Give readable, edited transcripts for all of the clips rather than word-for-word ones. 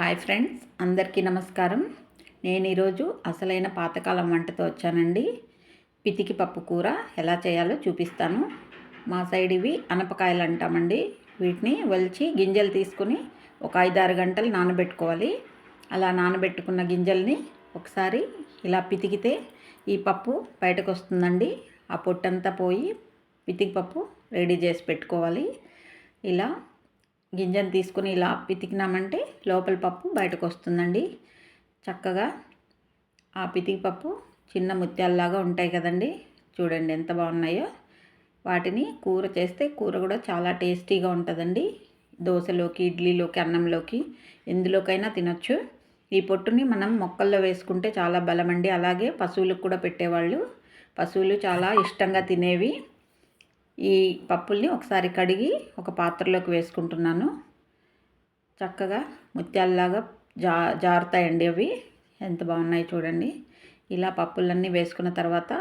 Hi friends, అందరికీ నమస్కారం. నేను ఈరోజు అసలైన పాతకాలం వంటతో వచ్చానండి. పితికి పప్పు కూర ఎలా చేయాలో చూపిస్తాను. మా సైడ్ ఇవి అనపకాయలు అంటామండి. వీటిని ఒలిచి గింజలు తీసుకుని ఒక 5-6 గంటలు నానబెట్టుకోవాలి. అలా నానబెట్టుకున్న గింజల్ని ఒకసారి ఇలా పితికితే ఈ పప్పు బయటకు వస్తుందండి. ఆ పొట్టంతా పోయి పితికి పప్పు రెడీ చేసి పెట్టుకోవాలి. ఇలా గింజను తీసుకుని ఇలా పితికినామంటే లోపల పప్పు బయటకు వస్తుందండి. చక్కగా ఆ పితికి పప్పు చిన్న ముత్యాలలాగా ఉంటాయి కదండి. చూడండి ఎంత బాగున్నాయో. వాటిని కూర చేస్తే కూర కూడా చాలా టేస్టీగా ఉంటుందండి. దోశలోకి, ఇడ్లీలోకి, అన్నంలోకి ఎందులోకైనా తినొచ్చు. ఈ పొట్టుని మనం మొక్కల్లో వేసుకుంటే చాలా బలమండి. అలాగే పశువులకు కూడా పెట్టేవాళ్ళు. పశువులు చాలా ఇష్టంగా తినేవి. ఈ పప్పుల్ని ఒకసారి కడిగి ఒక పాత్రలోకి వేసుకుంటున్నాను. చక్కగా ముత్యాలలాగా జారుతాయండి అవి. ఎంత బాగున్నాయి చూడండి. ఇలా పప్పులన్నీ వేసుకున్న తర్వాత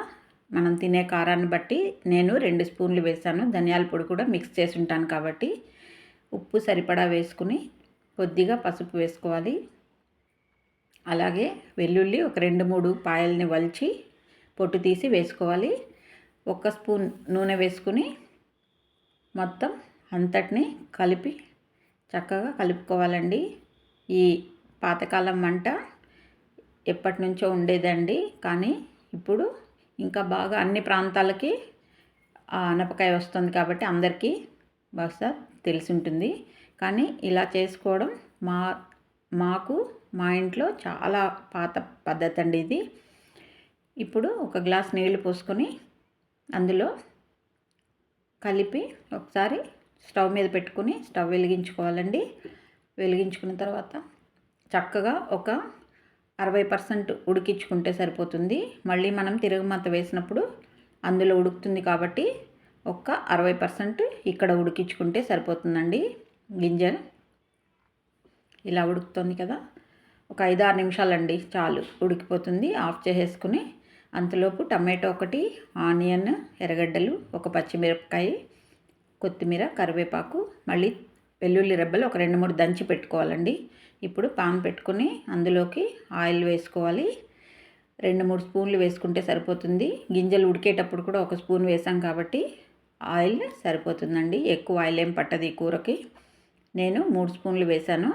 మనం తినే కారాన్ని బట్టి నేను 2 స్పూన్లు వేసాను. ధనియాల పొడి కూడా మిక్స్ చేసి ఉంటాను కాబట్టి ఉప్పు సరిపడా వేసుకుని కొద్దిగా పసుపు వేసుకోవాలి. అలాగే వెల్లుల్లి ఒక 2-3 పాయల్ని వలిచి పొట్టు తీసి వేసుకోవాలి. 1 స్పూన్ నూనె వేసుకుని మొత్తం అంతటిని కలిపి చక్కగా కలుపుకోవాలండి. ఈ పాతకాలం వంట ఎప్పటి నుంచో ఉండేదండి, కానీ ఇప్పుడు ఇంకా బాగా అన్ని ప్రాంతాలకి ఆ అనపకాయ వస్తుంది కాబట్టి అందరికీ బహుశా తెలిసి ఉంటుంది. కానీ ఇలా చేసుకోవడం మాకు మా ఇంట్లో చాలా పాత పద్ధతి అండి ఇది. ఇప్పుడు ఒక గ్లాస్ నీళ్లు పోసుకొని అందులో కలిపి ఒకసారి స్టవ్ మీద పెట్టుకుని స్టవ్ వెలిగించుకోవాలండి. వెలిగించుకున్న తర్వాత చక్కగా ఒక 60% ఉడికించుకుంటే సరిపోతుంది. మళ్ళీ మనం తిరగమాత వేసినప్పుడు అందులో ఉడుకుతుంది కాబట్టి ఒక 60% ఇక్కడ ఉడికించుకుంటే సరిపోతుందండి. గింజలు ఇలా ఉడుకుతుంది కదా, ఒక 5-6 నిమిషాలండి చాలు, ఉడికిపోతుంది. ఆఫ్ చేసేసుకుని అంతలోపు టమాటో ఒకటి, ఆనియన్, ఎర్రగడ్డలు, ఒక పచ్చిమిరపకాయ, కొత్తిమీర, కరివేపాకు, మళ్ళీ వెల్లుల్లి రెబ్బలు ఒక 2-3 దంచి పెట్టుకోవాలండి. ఇప్పుడు పాన్ పెట్టుకుని అందులోకి ఆయిల్ వేసుకోవాలి. 2-3 స్పూన్లు వేసుకుంటే సరిపోతుంది. గింజలు ఉడికేటప్పుడు కూడా 1 స్పూన్ వేసాం కాబట్టి ఆయిల్ సరిపోతుందండి. ఎక్కువ ఆయిల్ ఏం పట్టదు ఈ కూరకి. నేను 3 స్పూన్లు వేసాను.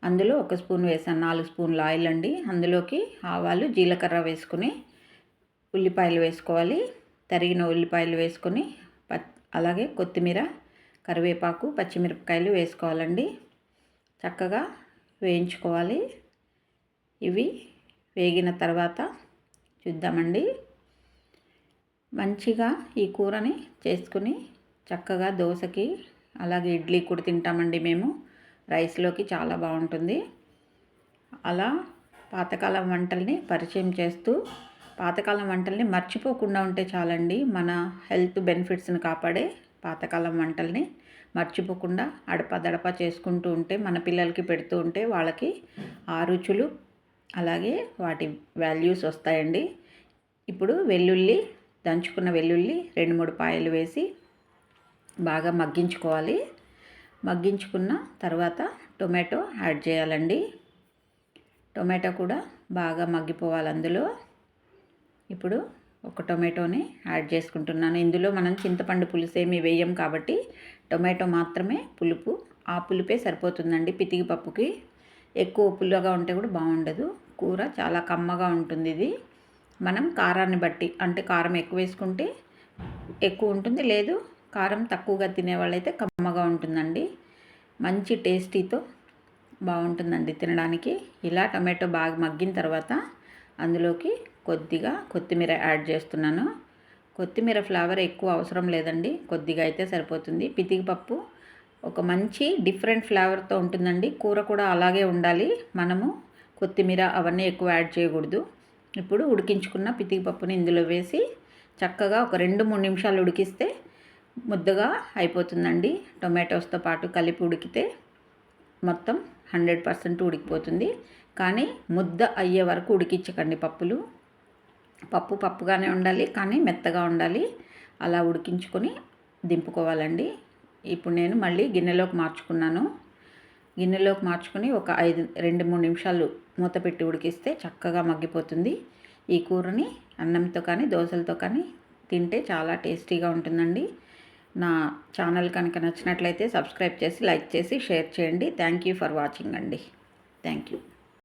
అందులో 1 స్పూన్ వేసాను. 4 స్పూన్ల ఆయిల్ అండి. అందులోకి ఆవాలు, జీలకర్ర వేసుకుని ఉల్లిపాయలు వేసుకోవాలి. తరిగిన ఉల్లిపాయలు వేసుకొని అలాగే కొత్తిమీర, కరివేపాకు, పచ్చిమిరపకాయలు వేసుకోవాలండి. చక్కగా వేయించుకోవాలి. ఇవి వేగిన తర్వాత చూద్దామండి. మంచిగా ఈ కూరని చేసుకుని చక్కగా దోశకి అలాగే ఇడ్లీ కూడా తింటామండి మేము. రైస్లోకి చాలా బాగుంటుంది. అలా పాతకాలం వంటల్ని పరిచయం చేస్తూ పాతకాలం వంటల్ని మర్చిపోకుండా ఉంటే చాలండి. మన హెల్త్ బెనిఫిట్స్ని కాపాడే పాతకాలం వంటల్ని మర్చిపోకుండా అడపదడప చేసుకుంటూ ఉంటే, మన పిల్లలకి పెడుతూ ఉంటే వాళ్ళకి ఆ రుచులు అలాగే వాటి వాల్యూస్ వస్తాయండి. ఇప్పుడు వెల్లుల్లి, దంచుకున్న వెల్లుల్లి 2-3 పాయలు వేసి బాగా మగ్గించుకోవాలి. మగ్గించుకున్న తర్వాత టొమాటో యాడ్ చేయాలండి. టొమాటో కూడా బాగా మగ్గిపోవాలి అందులో. ఇప్పుడు ఒక టొమాటోని యాడ్ చేసుకుంటున్నాను. ఇందులో మనం చింతపండు పులుసు ఏమి వేయం కాబట్టి టొమాటో మాత్రమే పులుపు. ఆ పులుపే సరిపోతుందండి పితికి పప్పుకి. ఎక్కువ పుల్లగా ఉంటే కూడా బాగుండదు. కూర చాలా కమ్మగా ఉంటుంది. ఇది మనం కారాన్ని బట్టి, అంటే కారం ఎక్కువ వేసుకుంటే ఎక్కువ ఉంటుంది, లేదు కారం తక్కువగా తినేవాళ్ళైతే కమ్మగా ఉంటుందండి. మంచి టేస్టీతో బాగుంటుందండి తినడానికి. ఇలా టొమాటో బాగా మగ్గిన తర్వాత అందులోకి కొద్దిగా కొత్తిమీర యాడ్ చేస్తున్నాను. కొత్తిమీర ఫ్లేవర్ ఎక్కువ అవసరం లేదండి, కొద్దిగా అయితే సరిపోతుంది. పితికి పప్పు ఒక మంచి డిఫరెంట్ ఫ్లేవర్తో ఉంటుందండి. కూర కూడా అలాగే ఉండాలి. మనము కొత్తిమీర అవన్నీ ఎక్కువ యాడ్ చేయకూడదు. ఇప్పుడు ఉడికించుకున్న పితికి పప్పుని ఇందులో వేసి చక్కగా ఒక 2-3 నిమిషాలు ఉడికిస్తే ముద్దగా అయిపోతుందండి. టొమాటోస్తో పాటు కలిపి ఉడికితే మొత్తం 100% ఉడికిపోతుంది. కానీ ముద్ద అయ్యే వరకు ఉడికించకండి పప్పులు. పప్పు పప్పుగానే ఉండాలి, కానీ మెత్తగా ఉండాలి. అలా ఉడికించుకొని దింపుకోవాలండి. ఇప్పుడు నేను మళ్ళీ గిన్నెలోకి మార్చుకున్నాను. గిన్నెలోకి మార్చుకొని ఒక 2-3 నిమిషాలు మూత పెట్టి ఉడికిస్తే చక్కగా మగ్గిపోతుంది. ఈ కూరని అన్నంతో కానీ దోశలతో కానీ తింటే చాలా టేస్టీగా ఉంటుందండి. నా ఛానల్ కనుక నచ్చినట్లయితే సబ్స్క్రైబ్ చేసి, లైక్ చేసి, షేర్ చేయండి. థ్యాంక్ యూ ఫర్ వాచింగ్ అండి. Thank you.